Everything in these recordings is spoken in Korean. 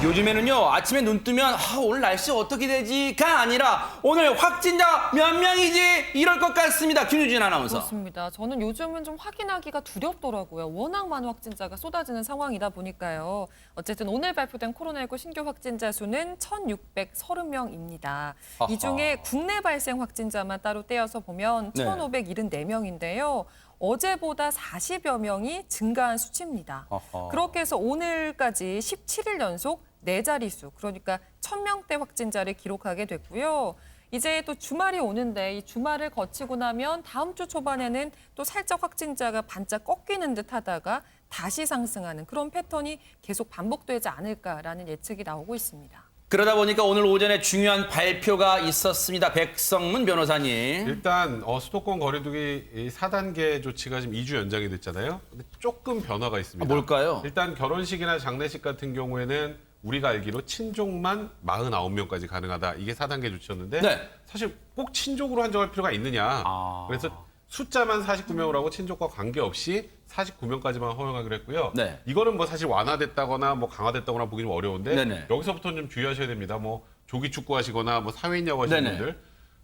요즘에는요, 아침에 눈 뜨면 오늘 날씨 어떻게 되지가 아니라 오늘 확진자 몇 명이지 이럴 것 같습니다. 김유진 아나운서. 그렇습니다. 저는 요즘은 좀 확인하기가 두렵더라고요. 워낙 많은 확진자가 쏟아지는 상황이다 보니까요. 어쨌든 오늘 발표된 코로나19 신규 확진자 수는 1,630명입니다. 이 중에 국내 발생 확진자만 따로 떼어서 보면 네. 1,574명인데요. 어제보다 40여 명이 증가한 수치입니다. 그렇게 해서 오늘까지 17일 연속 4자릿수, 그러니까 1,000명대 확진자를 기록하게 됐고요. 이제 또 주말이 오는데 이 주말을 거치고 나면 다음 주 초반에는 또 살짝 확진자가 반짝 꺾이는 듯 하다가 다시 상승하는 그런 패턴이 계속 반복되지 않을까라는 예측이 나오고 있습니다. 그러다 보니까 오늘 오전에 중요한 발표가 있었습니다. 백성문 변호사님. 일단 수도권 거리두기 4단계 조치가 지금 2주 연장이 됐잖아요. 근데 조금 변화가 있습니다. 뭘까요? 일단 결혼식이나 장례식 같은 경우에는 우리가 알기로 친족만 49명까지 가능하다. 이게 4단계 조치였는데 네. 사실 꼭 친족으로 한정할 필요가 있느냐. 그래서 숫자만 49명으로 하고 친족과 관계없이 49명까지만 허용하기로 했고요. 네. 이거는 뭐 사실 완화됐다거나 뭐 강화됐다거나 보기 좀 어려운데 네네. 여기서부터는 좀 주의하셔야 됩니다. 뭐 조기 축구 하시거나 뭐 사회인 야구 하시는 네네. 분들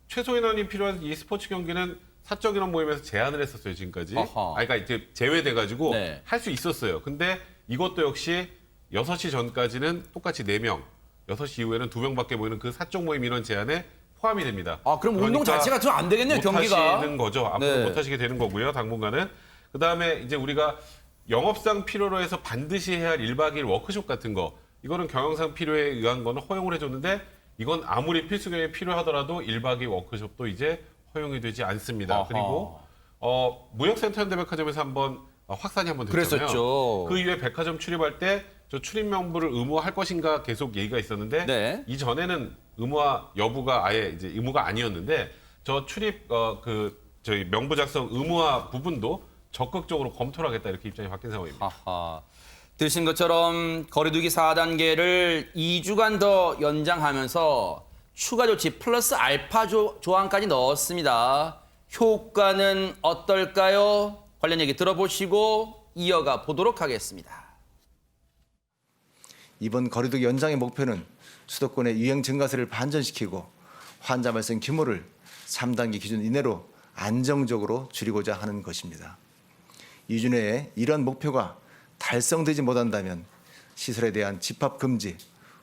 최소 인원이 필요한 이 스포츠 경기는 사적 인원 모임에서 제한을 했었어요, 지금까지. 그러니까 이제 제외돼가지고 네. 할 수 있었어요. 근데 이것도 역시 6시 전까지는 똑같이 4명, 6시 이후에는 2명밖에 모이는 그 사적 모임 인원 제한에 포함이 됩니다. 그럼 운동 자체가 좀 안 되겠네요, 못 경기가. 하시는 거죠. 앞으로 네. 못 하시게 되는 거고요, 당분간은. 그다음에 이제 우리가 영업상 필요로 해서 반드시 해야 할 1박 2일 워크숍 같은 거, 이거는 경영상 필요에 의한 거는 허용을 해줬는데 이건 아무리 필수 경영이 필요하더라도 1박 2일 워크숍도 이제 허용이 되지 않습니다. 그리고 무역센터 현대백화점에서 한번 확산이 한번 됐잖아요. 그랬었죠. 그 이후에 백화점 출입할 때 저 출입 명부를 의무화할 것인가 계속 얘기가 있었는데 네. 이전에는 의무화 여부가 아예 이제 의무가 아니었는데 저 출입 저희 명부 작성 의무화 부분도 적극적으로 검토를 하겠다 이렇게 입장이 바뀐 상황입니다. 들으신 것처럼 거리두기 4단계를 2주간 더 연장하면서 추가 조치 플러스 알파 조항까지 넣었습니다. 효과는 어떨까요? 관련 얘기 들어보시고 이어가 보도록 하겠습니다. 이번 거리두기 연장의 목표는 수도권의 유행 증가세를 반전시키고 환자 발생 규모를 3단계 기준 이내로 안정적으로 줄이고자 하는 것입니다. 2주 내에 이러한 목표가 달성되지 못한다면 시설에 대한 집합 금지,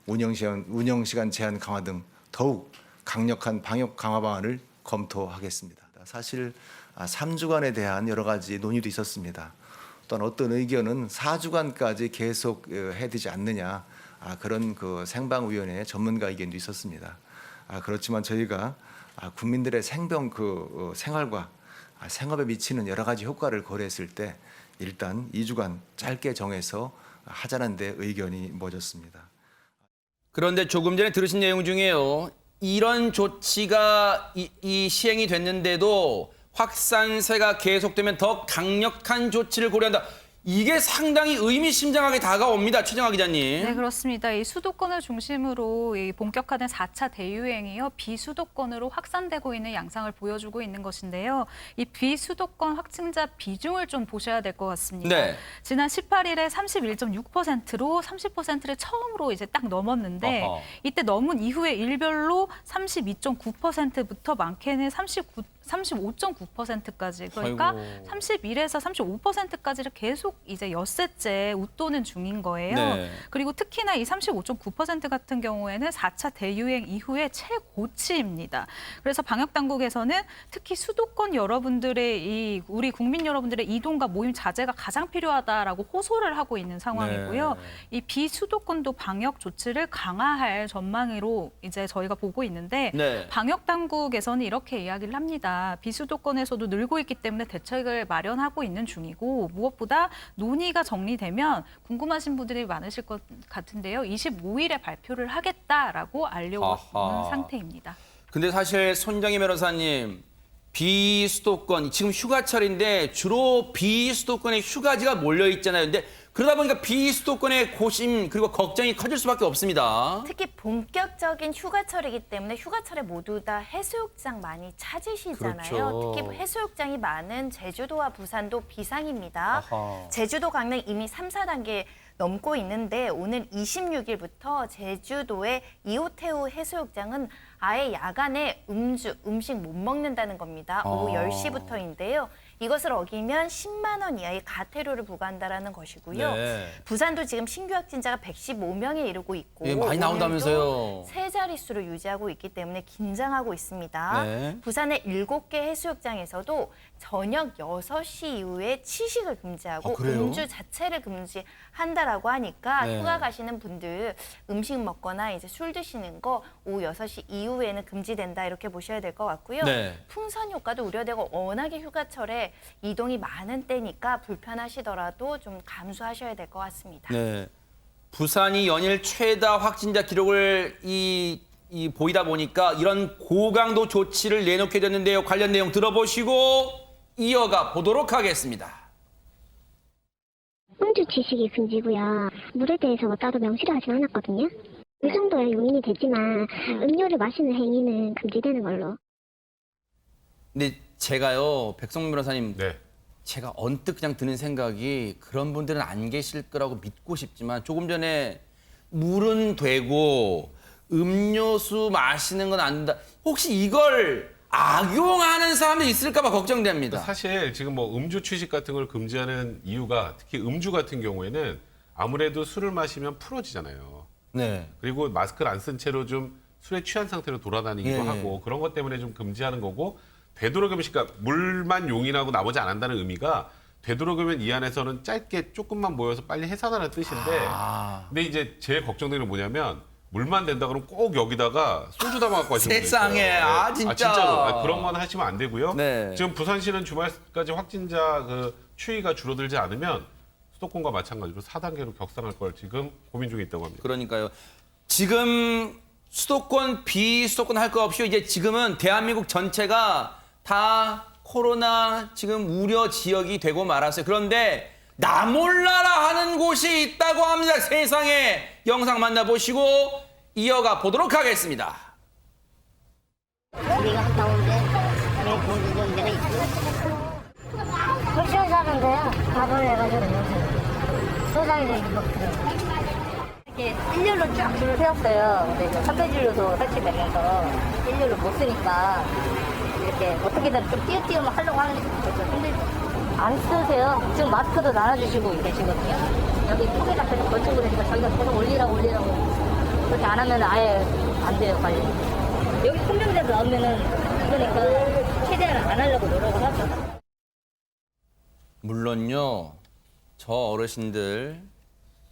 운영시간 제한 강화 등 더욱 강력한 방역 강화 방안을 검토하겠습니다. 사실 3주간에 대한 여러 가지 논의도 있었습니다. 또한 어떤 의견은 4주간까지 계속 해야 되지 않느냐, 그런 그 생방위원회 전문가 의견도 있었습니다. 그렇지만 저희가 국민들의 생활과 생업에 미치는 여러 가지 효과를 고려했을 때 일단 2주간 짧게 정해서 하자는 데 의견이 모였습니다. 그런데 조금 전에 들으신 내용 중에요. 이런 조치가 이 시행이 됐는데도 확산세가 계속되면 더 강력한 조치를 고려한다. 이게 상당히 의미심장하게 다가옵니다. 최정아 기자님. 네, 그렇습니다. 이 수도권을 중심으로 이 본격화된 4차 대유행이요. 비수도권으로 확산되고 있는 양상을 보여주고 있는 것인데요. 이 비수도권 확진자 비중을 좀 보셔야 될 것 같습니다. 네. 지난 18일에 31.6%로 30%를 처음으로 이제 딱 넘었는데 이때 넘은 이후에 일별로 32.9%부터 많게는 35.9%까지 그러니까 아이고. 31에서 35%까지를 계속 이제 엿새째 웃도는 중인 거예요. 네. 그리고 특히나 이 35.9% 같은 경우에는 4차 대유행 이후에 최고치입니다. 그래서 방역 당국에서는 특히 수도권 여러분들의 우리 국민 여러분들의 이동과 모임 자제가 가장 필요하다라고 호소를 하고 있는 상황이고요. 네. 이 비수도권도 방역 조치를 강화할 전망으로 이제 저희가 보고 있는데 네. 방역 당국에서는 이렇게 이야기를 합니다. 비수도권에서도 늘고 있기 때문에 대책을 마련하고 있는 중이고 무엇보다 논의가 정리되면 궁금하신 분들이 많으실 것 같은데요. 25일에 발표를 하겠다라고 알려고 있는 상태입니다. 근데 사실 손정희 변호사님, 비수도권, 지금 휴가철인데 주로 비수도권에 휴가지가 몰려 있잖아요. 근데 그러다 보니까 비수도권의 고심 그리고 걱정이 커질 수밖에 없습니다. 특히 본격적인 휴가철이기 때문에 휴가철에 모두 다 해수욕장 많이 찾으시잖아요. 그렇죠. 특히 해수욕장이 많은 제주도와 부산도 비상입니다. 아하. 제주도, 강릉 이미 3, 4단계 넘고 있는데 오늘 26일부터 제주도의 이호태우 해수욕장은 아예 야간에 음식 못 먹는다는 겁니다. 오후 10시부터인데요. 이것을 어기면 10만 원 이하의 가태료를 부과한다라는 것이고요. 네. 부산도 지금 신규 확진자가 115명에 이르고 있고 예, 많이 나온다면서요. 세 자릿수를 유지하고 있기 때문에 긴장하고 있습니다. 네. 부산의 7개 해수욕장에서도 저녁 6시 이후에 취식을 금지하고 그래요? 음주 자체를 금지한다라고 하니까 네. 휴가 가시는 분들 음식 먹거나 이제 술 드시는 거 오후 6시 이후에는 금지된다 이렇게 보셔야 될 것 같고요. 네. 풍선 효과도 우려되고 워낙에 휴가철에 이동이 많은 때니까 불편하시더라도 좀 감수하셔야 될 것 같습니다. 네. 부산이 연일 최다 확진자 기록을 보이다 보니까 이런 고강도 조치를 내놓게 됐는데요. 관련 내용 들어보시고 이어가 보도록 하겠습니다. 음주 취식이 금지고요. 물에 대해서 뭐 따로 명시를 하진 않았거든요. 이 정도야 용인이 되지만 음료를 마시는 행위는 금지되는 걸로. 근데 제가요, 백성문 변호사님, 네. 제가 언뜻 그냥 드는 생각이 그런 분들은 안 계실 거라고 믿고 싶지만 조금 전에 물은 되고 음료수 마시는 건 안 된다. 혹시 이걸 악용하는 사람도 있을까 봐 걱정됩니다. 사실 지금 뭐 음주 취식 같은 걸 금지하는 이유가 특히 음주 같은 경우에는 아무래도 술을 마시면 풀어지잖아요. 네. 그리고 마스크를 안 쓴 채로 좀 술에 취한 상태로 돌아다니기도 예. 하고 그런 것 때문에 좀 금지하는 거고 되도록이면 그러니까 물만 용인하고 나머지 안 한다는 의미가 되도록이면 이 안에서는 짧게 조금만 모여서 빨리 해산하는 뜻인데 근데 이제 제일 걱정되는 건 뭐냐면 물만 된다 그러면 꼭 여기다가 소주 담아갖고 하시는 분들 있어요. 세상에, 진짜. 진짜로 그런 건 하시면 안 되고요. 네. 지금 부산시는 주말까지 확진자 그 추이가 줄어들지 않으면 수도권과 마찬가지로 4단계로 격상할 걸 지금 고민 중에 있다고 합니다. 그러니까요. 지금 수도권, 비수도권 할 거 없이 이제 지금은 대한민국 전체가 다 코로나 지금 우려 지역이 되고 말았어요. 그런데 나 몰라라 하는 곳이 있다고 합니다. 세상에 영상 만나보시고 이어가 보도록 하겠습니다. 우리가 갔다 오는데 내 보는 데가 있어. 펜션 사는데요. 가방을 해가지고 소장에서 이렇게 먹더라고요. 이렇게 일렬로 쫙 줄을 세웠어요. 근데 이제 선배진료도 설치되면서 일렬로 못 쓰니까 이렇게 어떻게든 좀 띄엄띄엄 하려고 하는 거죠. 근데 안 쓰세요. 지금 마스크도 나눠주시고 계시거든요. 여기 폭에 잡혀서 걸치고 그러니까 저희가 계속 올리라고 그렇게 안 하면 아예 안 돼요, 관리. 여기 통정자도 나오면은 그러니까 최대한 안 하려고 노력을 하죠. 물론요. 저 어르신들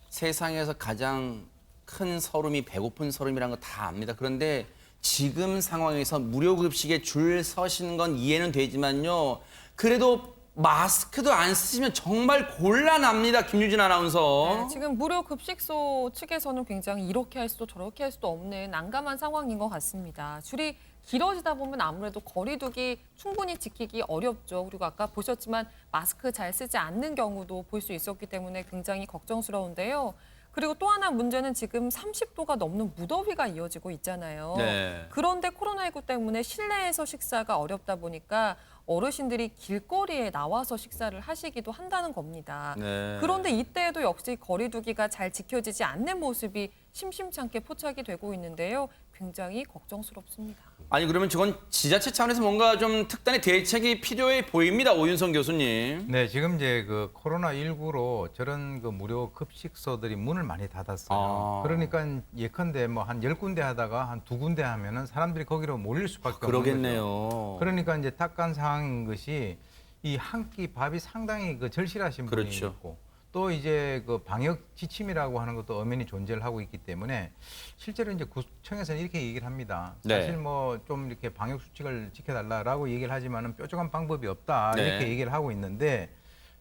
세상에서 가장 큰 서름이 배고픈 서름이라는 거 다 압니다. 그런데 지금 상황에서 무료급식에 줄 서시는 건 이해는 되지만요. 그래도 마스크도 안 쓰시면 정말 곤란합니다. 김유진 아나운서. 네, 지금 무료 급식소 측에서는 굉장히 이렇게 할 수도 저렇게 할 수도 없는 난감한 상황인 것 같습니다. 줄이 길어지다 보면 아무래도 거리두기 충분히 지키기 어렵죠. 그리고 아까 보셨지만 마스크 잘 쓰지 않는 경우도 볼 수 있었기 때문에 굉장히 걱정스러운데요. 그리고 또 하나 문제는 지금 30도가 넘는 무더위가 이어지고 있잖아요. 네. 그런데 코로나19 때문에 실내에서 식사가 어렵다 보니까 어르신들이 길거리에 나와서 식사를 하시기도 한다는 겁니다. 네. 그런데 이때에도 역시 거리두기가 잘 지켜지지 않는 모습이 심심찮게 포착이 되고 있는데요. 굉장히 걱정스럽습니다. 아니 그러면 저건 지자체 차원에서 뭔가 좀 특단의 대책이 필요해 보입니다. 오윤성 교수님. 네, 지금 이제 그 코로나19로 저런 그 무료 급식소들이 문을 많이 닫았어요. 그러니까 예컨대 뭐 한 10군데 하다가 한 2군데 하면은 사람들이 거기로 몰릴 수밖에 없는 거죠. 그러겠네요. 그러니까 이제 딱한 상황인 것이 이 한 끼 밥이 상당히 그 절실하신 분이 그렇죠. 있고 또 이제 그 방역 지침이라고 하는 것도 엄연히 존재를 하고 있기 때문에 실제로 이제 구청에서는 이렇게 얘기를 합니다. 네. 사실 뭐 좀 이렇게 방역 수칙을 지켜달라라고 얘기를 하지만은 뾰족한 방법이 없다 네. 이렇게 얘기를 하고 있는데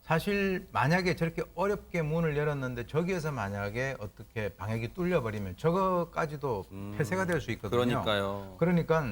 사실 만약에 저렇게 어렵게 문을 열었는데 저기에서 만약에 어떻게 방역이 뚫려버리면 저거까지도 폐쇄가 될 수 있거든요. 그러니까요. 그러니까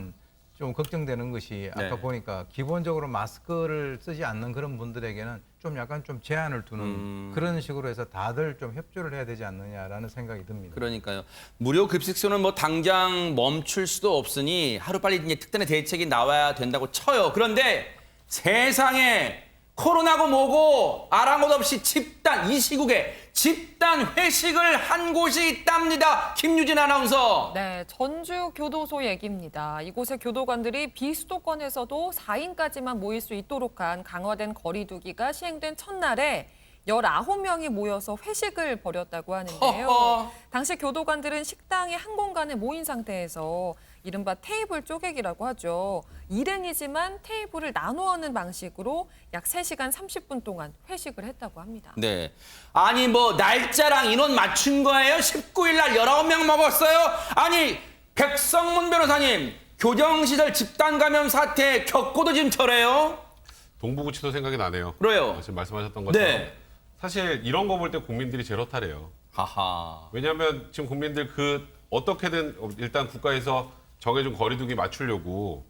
좀 걱정되는 것이 아까 네. 보니까 기본적으로 마스크를 쓰지 않는 그런 분들에게는 좀 약간 좀 제한을 두는 그런 식으로 해서 다들 좀 협조를 해야 되지 않느냐라는 생각이 듭니다. 그러니까요. 무료 급식소는 뭐 당장 멈출 수도 없으니 하루빨리 이제 특단의 대책이 나와야 된다고 쳐요. 그런데 세상에 코로나고 뭐고 아랑곳 없이 집단 이 시국에 집단 회식을 한 곳이 있답니다. 김유진 아나운서. 네, 전주 교도소 얘기입니다. 이곳의 교도관들이 비수도권에서도 4인까지만 모일 수 있도록 한 강화된 거리두기가 시행된 첫날에 19명이 모여서 회식을 벌였다고 하는데요. 허허. 당시 교도관들은 식당의 한 공간에 모인 상태에서 이른바 테이블 쪼개기라고 하죠. 일행이지만 테이블을 나누어 하는 방식으로 약 3시간 30분 동안 회식을 했다고 합니다. 네. 아니 뭐 날짜랑 인원 맞춘 거예요? 19일 날 19명 먹었어요? 아니 백성문 변호사님, 교정시설 집단 감염 사태 겪고도 지금 저래요? 동부구치소 생각이 나네요. 그래요. 지금 말씀하셨던 것처럼. 네. 사실 이런 거 볼 때 국민들이 제일 허탈해요. 하하. 왜냐하면 지금 국민들 어떻게든 일단 국가에서 정해준 거리두기 맞추려고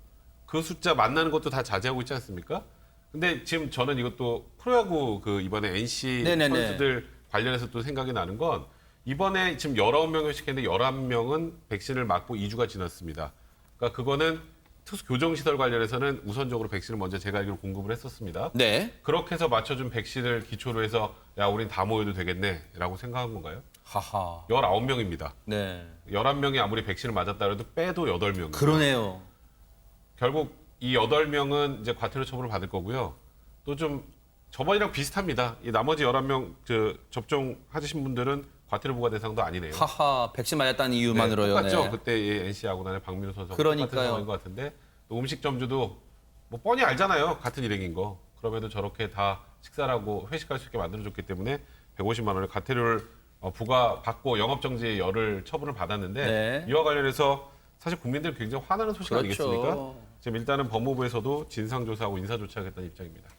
그 숫자 만나는 것도 다 자제하고 있지 않습니까? 근데 지금 저는 이것도 프로야구 이번에 NC 네네네. 선수들 관련해서 또 생각이 나는 건 이번에 지금 19명 회식했는데 11명은 백신을 맞고 2주가 지났습니다. 그러니까 그거는 특수 교정시설 관련해서는 우선적으로 백신을 먼저 제가 알기로 공급을 했었습니다. 네. 그렇게 해서 맞춰준 백신을 기초로 해서 야, 우린 다 모여도 되겠네라고 생각한 건가요? 하하. 19명입니다. 네. 11명이 아무리 백신을 맞았다 해도 빼도 8명. 그러네요. 결국 이 8명은 이제 과태료 처분을 받을 거고요. 또 좀 저번이랑 비슷합니다. 이 나머지 11명 접종하신 분들은 과태료 부과 대상도 아니네요. 하하. 백신 맞았다는 이유만으로요. 똑같죠. 네. 그때 이 NC 야구단의 박민호 선수가 그러니까요. 똑같은 상황인 것 같은데 또 음식점주도 뭐 뻔히 알잖아요. 같은 일행인 거. 그럼에도 저렇게 다 식사를 하고 회식할 수 있게 만들어줬기 때문에 150만 원의 과태료를 부과받고 영업정지 열흘 처분을 받았는데 네. 이와 관련해서 사실 국민들 굉장히 화나는 소식 그렇죠. 아니겠습니까? 지금 일단은 법무부에서도 진상조사하고 인사조치하겠다는 입장입니다.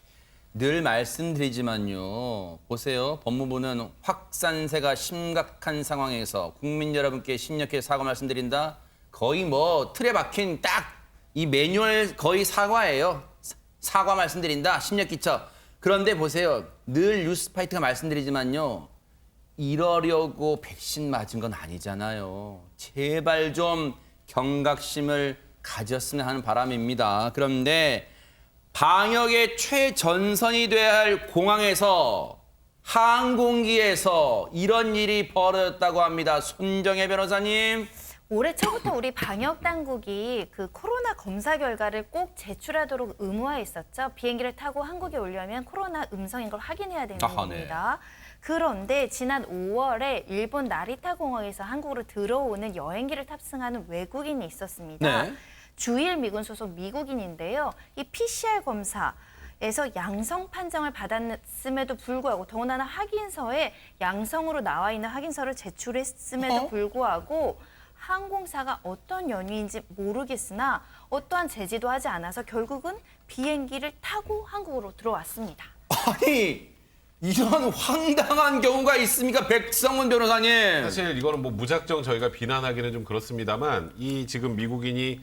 늘 말씀드리지만요. 보세요. 법무부는 확산세가 심각한 상황에서 국민 여러분께 심력하게 사과 말씀드린다. 거의 뭐 틀에 박힌 딱 이 매뉴얼 거의 사과예요. 사과 말씀드린다. 심력 끼쳐. 그런데 보세요. 늘 뉴스파이트가 말씀드리지만요. 이러려고 백신 맞은 건 아니잖아요. 제발 좀 경각심을 가졌으면 하는 바람입니다. 그런데 방역의 최전선이 돼야 할 공항에서 항공기에서 이런 일이 벌어졌다고 합니다. 손정혜 변호사님. 올해 초부터 우리 방역 당국이 코로나 검사 결과를 꼭 제출하도록 의무화했었죠. 비행기를 타고 한국에 오려면 코로나 음성인 걸 확인해야 되는 아하, 겁니다. 그런데 지난 5월에 일본 나리타 공항에서 한국으로 들어오는 여행기를 탑승하는 외국인이 있었습니다. 네. 주일 미군 소속 미국인인데요. 이 PCR 검사에서 양성 판정을 받았음에도 불구하고 더군다나 확인서에 양성으로 나와 있는 확인서를 제출했음에도 불구하고 항공사가 어떤 연유인지 모르겠으나 어떠한 제지도 하지 않아서 결국은 비행기를 타고 한국으로 들어왔습니다. 아니 이런 황당한 경우가 있습니까? 백성문 변호사님. 사실 이거는 뭐 무작정 저희가 비난하기는 좀 그렇습니다만 이 지금 미국인이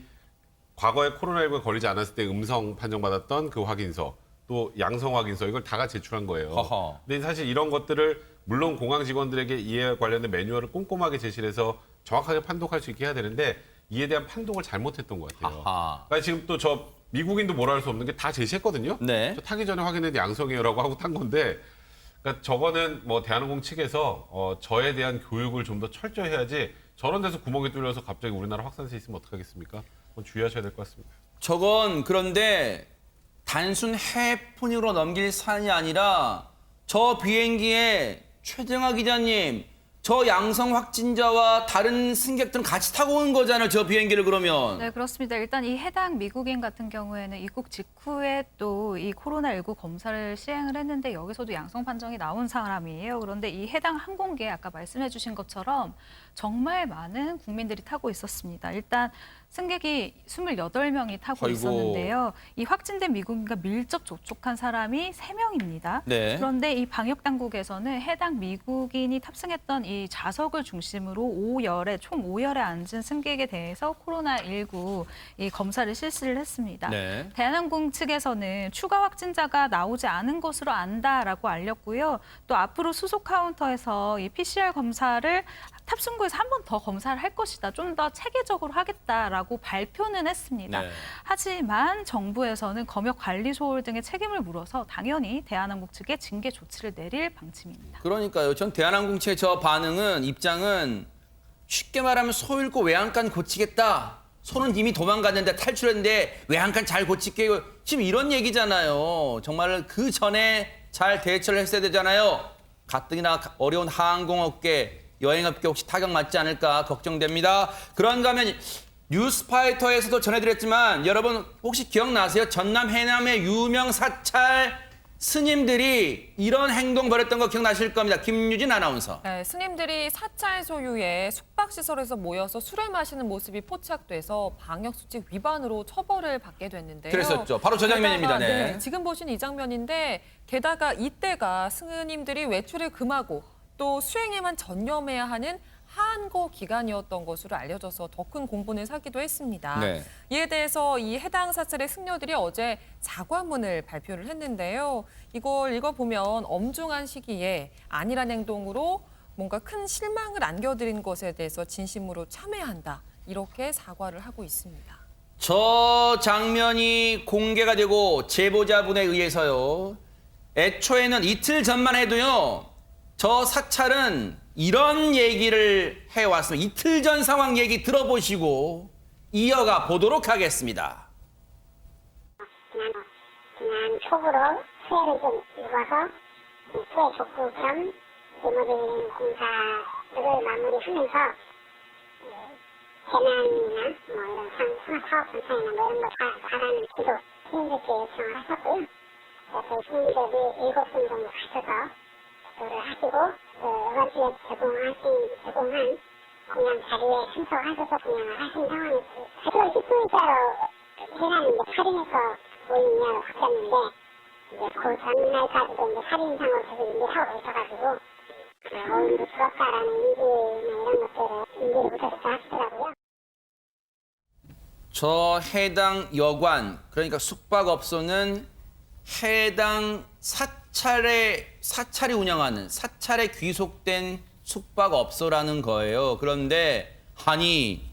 과거에 코로나19에 걸리지 않았을 때 음성 판정받았던 그 확인서 또 양성 확인서 이걸 다 제출한 거예요. 허허. 근데 사실 이런 것들을 물론 공항 직원들에게 이에 관련된 매뉴얼을 꼼꼼하게 제시를 해서 정확하게 판독할 수 있게 해야 되는데 이에 대한 판독을 잘못했던 것 같아요. 아하. 그러니까 지금 또 저 미국인도 뭐라 할 수 없는 게 다 제시했거든요. 네. 저 타기 전에 확인했는데 양성이에요라고 하고 탄 건데 그러니까 저거는 뭐 대한항공 측에서 저에 대한 교육을 좀 더 철저히 해야지 저런 데서 구멍이 뚫려서 갑자기 우리나라 확산세 있으면 어떡하겠습니까? 주의하셔야 될 것 같습니다. 저건 그런데 단순 해프닝으로 넘길 사안이 아니라 저 비행기에 최정아 기자님 저 양성 확진자와 다른 승객들은 같이 타고 온 거잖아요. 저 비행기를 그러면. 네, 그렇습니다. 일단 이 해당 미국인 같은 경우에는 입국 직후에 또 이 코로나19 검사를 시행을 했는데 여기서도 양성 판정이 나온 사람이에요. 그런데 이 해당 항공기에 아까 말씀해 주신 것처럼 정말 많은 국민들이 타고 있었습니다. 일단 승객이 28명이 타고 아이고. 있었는데요. 이 확진된 미국인과 밀접 접촉한 사람이 3명입니다. 네. 그런데 이 방역 당국에서는 해당 미국인이 탑승했던 이 좌석을 중심으로 총 5열에 앉은 승객에 대해서 코로나19 이 검사를 실시를 했습니다. 네. 대한항공 측에서는 추가 확진자가 나오지 않은 것으로 안다라고 알렸고요. 또 앞으로 수속 카운터에서 이 PCR 검사를 탑승구에서 한 번 더 검사를 할 것이다. 좀 더 체계적으로 하겠다라고 발표는 했습니다. 네. 하지만 정부에서는 검역관리소홀 등의 책임을 물어서 당연히 대한항공 측에 징계 조치를 내릴 방침입니다. 그러니까요. 전 대한항공 측의 저 반응은 입장은 쉽게 말하면 소 잃고 외양간 고치겠다. 소는 이미 도망갔는데 탈출했는데 외양간 잘 고칠게요. 지금 이런 얘기잖아요. 정말 그 전에 잘 대처를 했어야 되잖아요. 가뜩이나 어려운 항공업계, 여행업계 혹시 타격 맞지 않을까 걱정됩니다. 그런가 하면 뉴스파이터에서도 전해드렸지만 여러분 혹시 기억나세요? 전남 해남의 유명 사찰 스님들이 이런 행동 벌였던 거 기억나실 겁니다. 김유진 아나운서. 네, 스님들이 사찰 소유의 숙박시설에서 모여서 술을 마시는 모습이 포착돼서 방역수칙 위반으로 처벌을 받게 됐는데요. 그랬었죠. 바로 저 장면입니다. 게다가, 네. 지금 보신 이 장면인데 게다가 이때가 스님들이 외출을 금하고 또 수행에만 전념해야 하는 한거 기간이었던 것으로 알려져서 더 큰 공분을 사기도 했습니다. 네. 이에 대해서 이 해당 사찰의 승려들이 어제 사과문을 발표를 했는데요. 이걸 읽어보면 엄중한 시기에 안일한 행동으로 뭔가 큰 실망을 안겨드린 것에 대해서 진심으로 참회한다. 이렇게 사과를 하고 있습니다. 저 장면이 공개가 되고 제보자분에 의해서요. 애초에는 이틀 전만 해도요. 저 사찰은 이런 얘기를 해왔습니다. 이틀 전 상황 얘기 들어보시고 이어가 보도록 하겠습니다. 지난 초부로 수해를 좀 입어서 수해 족구 겸 대모된 공사를 마무리하면서 재난이나 이런 사업 전차이나 이런 거 하라는 기도 시민들께 요청을 하셨고요. 저희 시민들이 7분 정도 가셔서 기도를 하시고 여관지에 제공한 공양 자리에 참석하셔서 공양을 하신 상황이고 8월 19일자로 해라는 살인해서 모임이냐고 바뀌었는데 그 전날까지도 살인상으로 계속 인지하고 계셔가지고 오늘도 죽었다라는 인지나 이런 것들을 인지를 못하셨다 하시더라고요. 저 해당 여관, 그러니까 숙박업소는 해당 사찰이 운영하는 사찰에 귀속된 숙박업소라는 거예요. 그런데 아니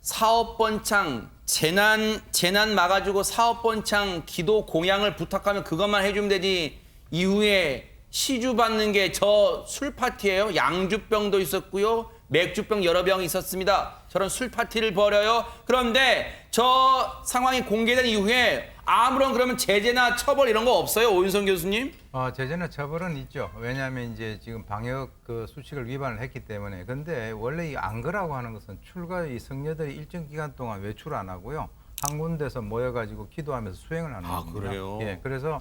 사업번창 재난 막아주고 사업번창 기도 공양을 부탁하면 그것만 해주면 되지 이후에 시주 받는 게 저 술 파티예요. 양주병도 있었고요. 맥주병 여러 병 있었습니다. 저런 술 파티를 벌여요. 그런데 저 상황이 공개된 이후에 아무런 그러면 제재나 처벌 이런 거 없어요, 오윤성 교수님? 제재나 처벌은 있죠. 왜냐하면 이제 지금 방역 수칙을 위반을 했기 때문에. 근데 원래 이 안거라고 하는 것은 이 성녀들이 일정 기간 동안 외출 안 하고요. 한 군데서 모여가지고 기도하면서 수행을 하는 겁니다. 그래요? 예, 그래서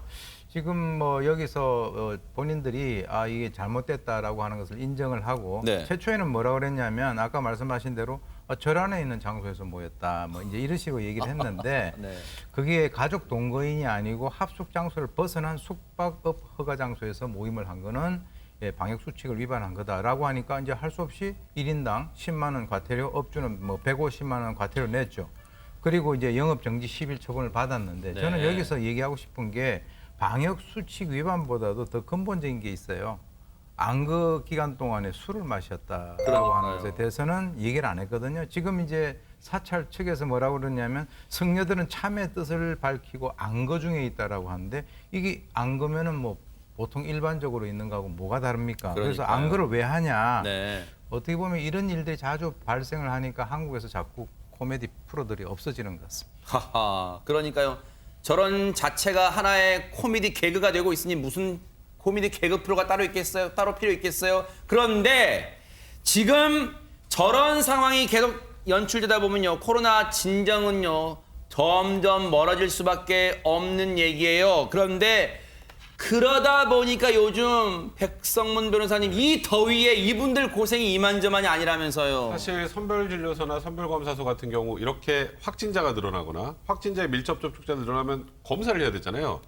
지금 여기서 본인들이 이게 잘못됐다라고 하는 것을 인정을 하고 네. 최초에는 뭐라고 그랬냐면 아까 말씀하신 대로 절 안에 있는 장소에서 모였다. 이제 이런 식으로 얘기를 했는데 네. 그게 가족 동거인이 아니고 합숙 장소를 벗어난 숙박업 허가 장소에서 모임을 한 거는 방역 수칙을 위반한 거다라고 하니까 이제 할 수 없이 1인당 10만 원 과태료, 업주는 150만 원 과태료 냈죠. 그리고 이제 영업 정지 10일 처분을 받았는데 네. 저는 여기서 얘기하고 싶은 게 방역 수칙 위반보다도 더 근본적인 게 있어요. 안거 기간 동안에 술을 마셨다라고 하는 것에 대해서는 얘기를 안 했거든요. 지금 이제 사찰 측에서 뭐라고 그러냐면 성녀들은 참의 뜻을 밝히고 안거 중에 있다라고 하는데 이게 안거면은 보통 일반적으로 있는 거하고 뭐가 다릅니까? 그래서 그러니까요. 안거를 왜 하냐? 네. 어떻게 보면 이런 일들이 자주 발생을 하니까 한국에서 자꾸 코미디 프로들이 없어지는 것 같습니다. 하하. 그러니까요. 저런 자체가 하나의 코미디 개그가 되고 있으니 무슨 코미디 개그 프로가 따로 있겠어요? 따로 필요 있겠어요? 그런데 지금 저런 상황이 계속 연출되다 보면요. 코로나 진정은요. 점점 멀어질 수밖에 없는 얘기예요. 그런데 그러다 보니까 요즘 백성문 변호사님 이 더위에 이분들 고생이 이만저만이 아니라면서요. 사실 선별진료소나 선별검사소 같은 경우 이렇게 확진자가 늘어나거나 확진자의 밀접 접촉자가 늘어나면 검사를 해야 되잖아요.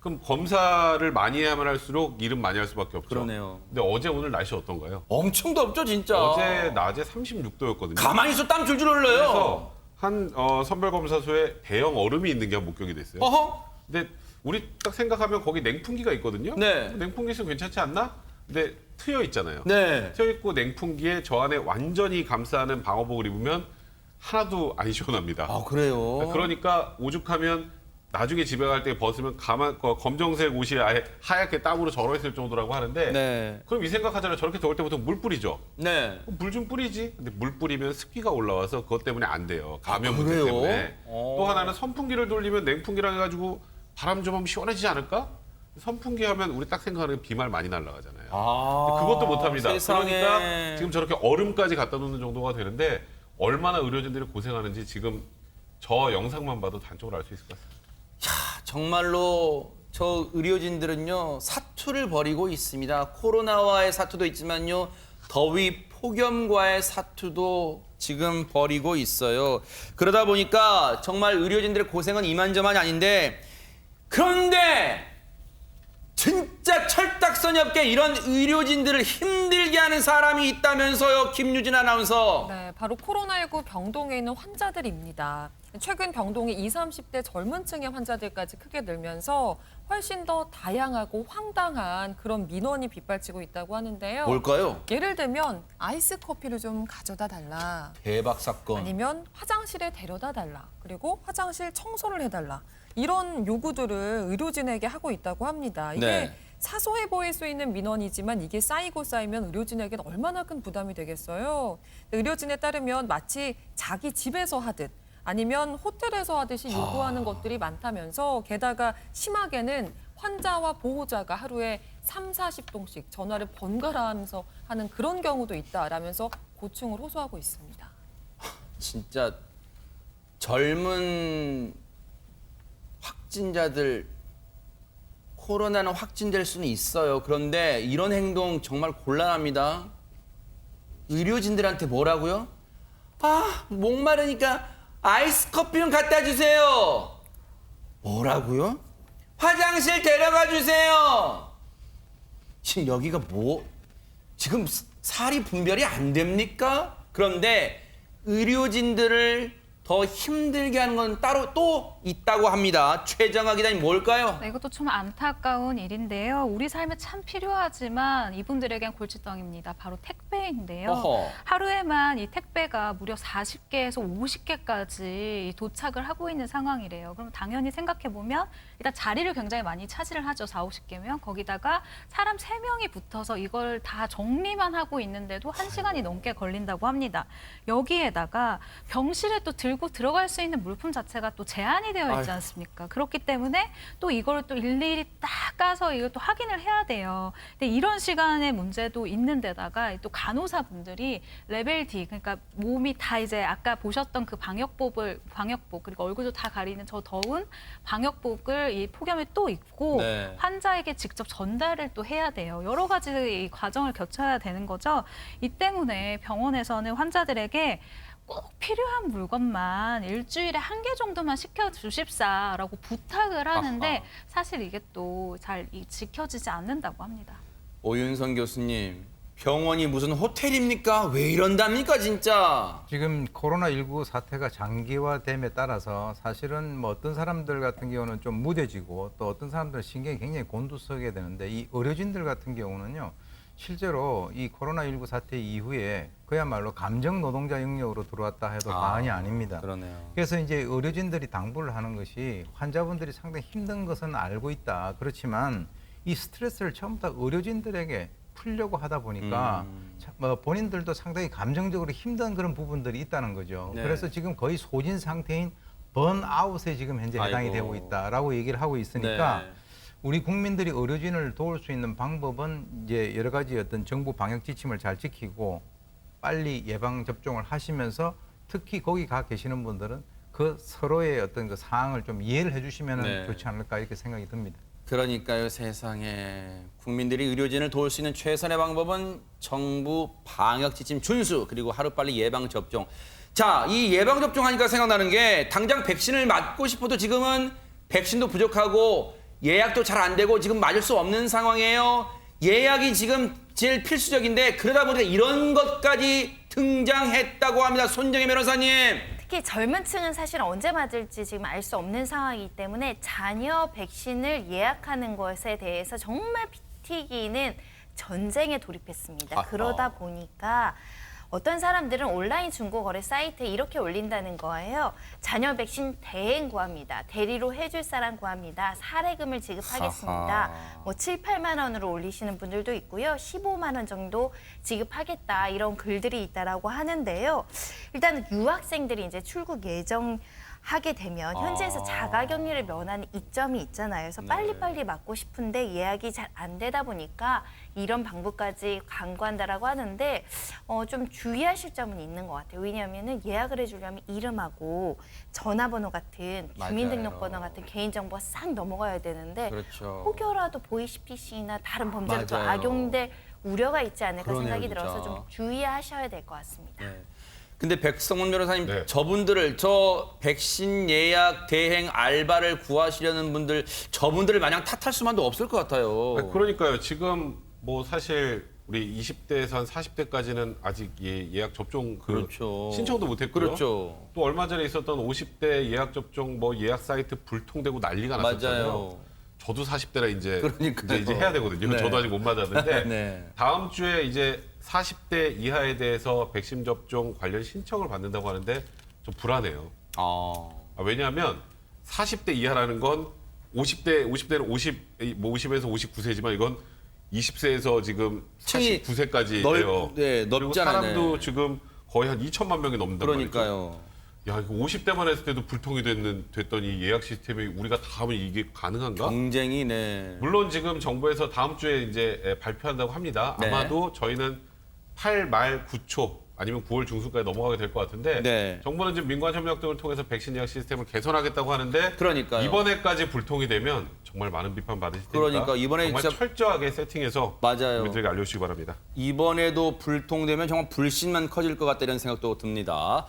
그럼 검사를 많이 해야만 할수록 일은 많이 할 수밖에 없죠. 그러네요. 근데 어제 오늘 날씨 어떤가요? 엄청 덥죠 진짜. 어제 낮에 36도였거든요. 가만히 있어 땀 줄줄 흘러요. 그래서 한 선별검사소에 대형 얼음이 있는 게 목격이 됐어요. 어허? 근데 우리 딱 생각하면 거기 냉풍기가 있거든요. 네. 냉풍기 있으면 괜찮지 않나? 근데 트여 있잖아요. 네. 트여 있고 냉풍기에 저 안에 완전히 감싸는 방호복을 입으면 하나도 안 시원합니다. 아, 그래요? 그러니까 오죽하면 나중에 집에 갈 때 벗으면 검정색 옷이 아예 하얗게 땀으로 절어 있을 정도라고 하는데 네. 그럼 이 생각하잖아요. 저렇게 더울 때 보통 물 뿌리죠. 네. 물 좀 뿌리지. 근데 물 뿌리면 습기가 올라와서 그것 때문에 안 돼요. 감염 문제 그래요? 때문에. 오. 또 하나는 선풍기를 돌리면 냉풍기랑 해가지고 바람 좀 하면 시원해지지 않을까? 선풍기 하면 우리 딱 생각하는 비말 많이 날아가잖아요. 아, 그것도 못합니다. 세상에. 그러니까 지금 저렇게 얼음까지 갖다 놓는 정도가 되는데 얼마나 의료진들이 고생하는지 지금 저 영상만 봐도 단적으로 알 수 있을 것 같습니다. 정말로 저 의료진들은요 사투를 벌이고 있습니다. 코로나와의 사투도 있지만요 더위 폭염과의 사투도 지금 벌이고 있어요. 그러다 보니까 정말 의료진들의 고생은 이만저만이 아닌데 그런데 진짜 철딱서니 없게 이런 의료진들을 힘들게 하는 사람이 있다면서요, 김유진 아나운서. 네, 바로 코로나19 병동에 있는 환자들입니다. 최근 병동이 20, 30대 젊은 층의 환자들까지 크게 늘면서 훨씬 더 다양하고 황당한 그런 민원이 빗발치고 있다고 하는데요. 뭘까요? 예를 들면 아이스 커피를 좀 가져다 달라. 대박 사건. 아니면 화장실에 데려다 달라. 그리고 화장실 청소를 해달라. 이런 요구들을 의료진에게 하고 있다고 합니다. 이게 네. 사소해 보일 수 있는 민원이지만 이게 쌓이고 쌓이면 의료진에게는 얼마나 큰 부담이 되겠어요. 의료진에 따르면 마치 자기 집에서 하듯 아니면 호텔에서 하듯이 요구하는 것들이 많다면서 게다가 심하게는 환자와 보호자가 하루에 3, 40통씩 전화를 번갈아 하면서 하는 그런 경우도 있다라면서 고충을 호소하고 있습니다. 진짜 젊은 확진자들 코로나는 확진될 수는 있어요. 그런데 이런 행동 정말 곤란합니다. 의료진들한테 뭐라고요? 아, 목마르니까 아이스 커피 좀 갖다 주세요. 뭐라고요? 화장실 데려가 주세요. 지금 여기가 지금 살이 분별이 안 됩니까? 그런데 의료진들을 더 힘들게 하는 건 따로 또 있다고 합니다. 최정아 기자님 뭘까요? 네, 이것도 좀 안타까운 일인데요. 우리 삶에 참 필요하지만 이분들에겐 골칫덩입니다. 바로 택배인데요. 어허. 하루에만 이 택배가 무려 40개에서 50개까지 도착을 하고 있는 상황이래요. 그럼 당연히 생각해보면 일단 자리를 굉장히 많이 차지를 하죠. 4, 50개면. 거기다가 사람 3명이 붙어서 이걸 다 정리만 하고 있는데도 1시간이 넘게 걸린다고 합니다. 여기에다가 병실에 또 들고 들어갈 수 있는 물품 자체가 또 제한이 되어 있지 않습니까? 그렇기 때문에 또 이걸 또 일일이 딱 까서 이걸 또 확인을 해야 돼요. 근데 이런 시간의 문제도 있는데다가 또 간호사분들이 레벨 D, 그러니까 몸이 다 이제 아까 보셨던 그 방역복 그리고 얼굴도 다 가리는 저 더운 방역복을 이 폭염에 또 입고 네. 환자에게 직접 전달을 또 해야 돼요. 여러 가지 이 과정을 거쳐야 되는 거죠. 이 때문에 병원에서는 환자들에게 꼭 필요한 물건만 일주일에 1개 정도만 시켜주십사라고 부탁을 하는데 아하. 사실 이게 또 잘 지켜지지 않는다고 합니다. 오윤성 교수님, 병원이 무슨 호텔입니까? 왜 이런답니까, 진짜? 지금 코로나19 사태가 장기화됨에 따라서 사실은 뭐 어떤 사람들 같은 경우는 좀 무뎌지고 또 어떤 사람들은 신경이 굉장히 곤두서게 되는데 이 의료진들 같은 경우는요. 실제로 이 코로나19 사태 이후에 그야말로 감정 노동자 영역으로 들어왔다 해도 과언이 아닙니다. 그러네요. 그래서 이제 의료진들이 당부를 하는 것이 환자분들이 상당히 힘든 것은 알고 있다. 그렇지만 이 스트레스를 전부 다 의료진들에게 풀려고 하다 보니까 본인들도 상당히 감정적으로 힘든 그런 부분들이 있다는 거죠. 네. 그래서 지금 거의 소진 상태인 번아웃에 지금 현재 해당이 아이고. 되고 있다라고 얘기를 하고 있으니까 네. 우리 국민들이 의료진을 도울 수 있는 방법은 이제 여러 가지 어떤 정부 방역 지침을 잘 지키고 빨리 예방 접종을 하시면서 특히 거기 가 계시는 분들은 그 서로의 어떤 그 사항을 좀 이해를 해주시면 네. 좋지 않을까 이렇게 생각이 듭니다. 그러니까요, 세상에. 국민들이 의료진을 도울 수 있는 최선의 방법은 정부 방역 지침 준수 그리고 하루빨리 예방 접종. 자, 이 예방 접종 하니까 생각나는 게 당장 백신을 맞고 싶어도 지금은 백신도 부족하고 예약도 잘 안 되고 지금 맞을 수 없는 상황이에요. 예약이 지금 제일 필수적인데 그러다 보니까 이런 것까지 등장했다고 합니다. 손정혜 변호사님. 특히 젊은 층은 사실 언제 맞을지 지금 알 수 없는 상황이기 때문에 자녀 백신을 예약하는 것에 대해서 정말 피 튀기는 전쟁에 돌입했습니다. 아하. 그러다 보니까 어떤 사람들은 온라인 중고거래 사이트에 이렇게 올린다는 거예요. 자녀 백신 대행 구합니다. 대리로 해줄 사람 구합니다. 사례금을 지급하겠습니다. 아하. 뭐 7, 8만 원으로 올리시는 분들도 있고요. 15만 원 정도 지급하겠다 이런 글들이 있다라고 하는데요. 일단은 유학생들이 이제 출국 예정 하게 되면 현지에서 자가격리를 면하는 이점이 있잖아요. 그래서 빨리빨리 맞고 싶은데 예약이 잘 안 되다 보니까 이런 방법까지 강구한다라고 하는데 좀 주의하실 점은 있는 것 같아요. 왜냐하면 예약을 해주려면 이름하고 전화번호 같은 주민등록번호 같은 개인정보가 싹 넘어가야 되는데 그렇죠. 혹여라도 보이스피싱이나 다른 범죄로 또 맞아요. 악용될 우려가 있지 않을까 그러네요, 생각이 들어서 진짜. 좀 주의하셔야 될 것 같습니다. 네. 근데 백성원 변호사님, 네. 저분들을 저 백신 예약 대행 알바를 구하시려는 분들, 저분들을 마냥 탓할 수만도 없을 것 같아요. 그러니까요. 지금 뭐 사실 우리 20대에서 한 40대까지는 아직 예약 접종 그렇죠. 신청도 못했고요. 그렇죠. 또 얼마 전에 있었던 50대 예약 접종 뭐 예약 사이트 불통되고 난리가 났었잖아요. 맞아요. 저도 40대라 이제 그러니까요. 이제 해야 되거든요. 네. 저도 아직 못 맞았는데 네. 다음 주에 이제 40대 이하에 대해서 백신 접종 관련 신청을 받는다고 하는데 좀 불안해요. 왜냐하면 40대 이하라는 건 50대는 50에서 59세지만 이건 20세에서 지금 층이 49세까지 넓- 돼요. 네, 그리고 넓잖아요. 사람도 네. 지금 거의 한 2천만 명이 넘는단 말이죠. 그러니까요. 야, 이거 50대만 했을 때도 불통이 됐더니 예약 시스템이 우리가 다 하면 이게 가능한가? 경쟁이 네. 물론 지금 정부에서 다음 주에 이제 발표한다고 합니다. 네. 아마도 저희는 8 말 9초 아니면 9월 중순까지 넘어가게 될 것 같은데 네. 정부는 지금 민관 협력 등을 통해서 백신 예약 시스템을 개선하겠다고 하는데 그러니까요. 이번에까지 불통이 되면 정말 많은 비판 받으실 테니까 그러니까 이번에 정말 진짜- 철저하게 세팅해서 맞아요. 국민들에게 알려주시기 바랍니다. 이번에도 불통되면 정말 불신만 커질 것 같다 이런 생각도 듭니다.